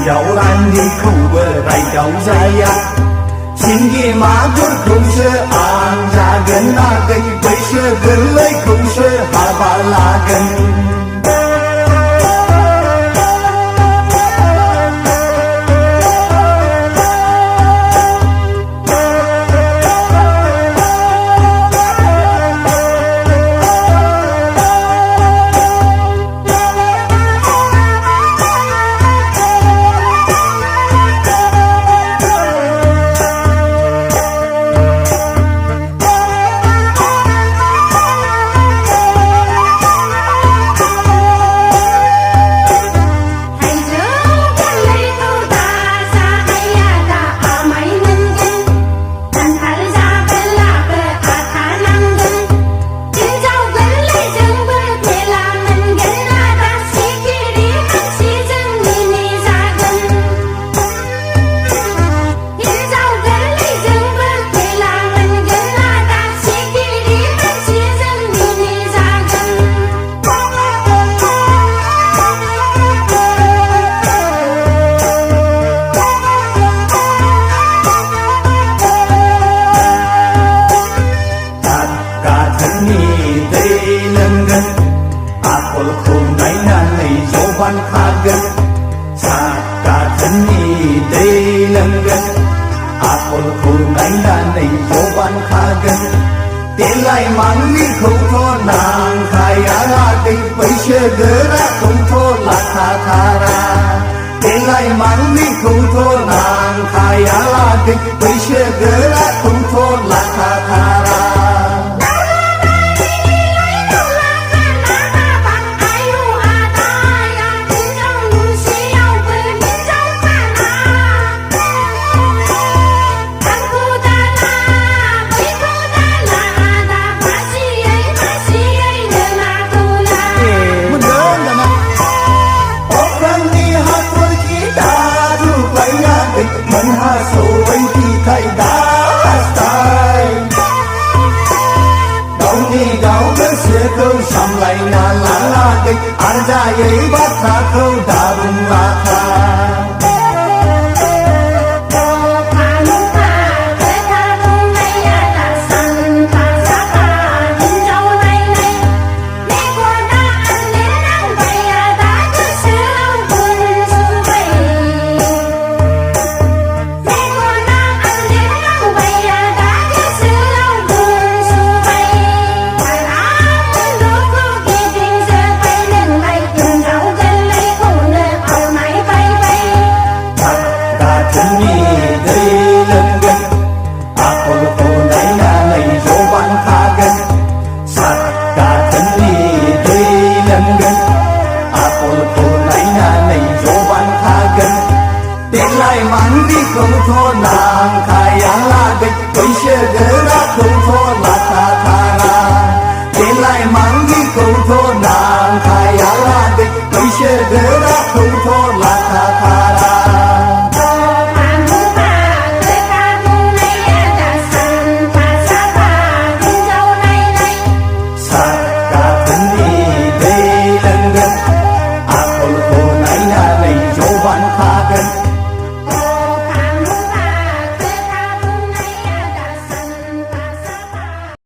要让你口味来到这呀，情意马祖口舌昂扎根那根背舌根来口舌哈巴拉根。Ban khagan sakatan ni delangan apol ko nai na nei yo ban khagan telai mang ni khâu tho nang khaya ra dei pai she gara khâu tho la kha thara telai mang ni khâu tho nang khaya ra dei pai she gara khâu tho la kha thara Samlai na la la dei arja yei batha ko darun la tha khâu tho nàng khaya la dei pai she gara khâu tho la kha thara telai mang ni khâu tho nàng khaya la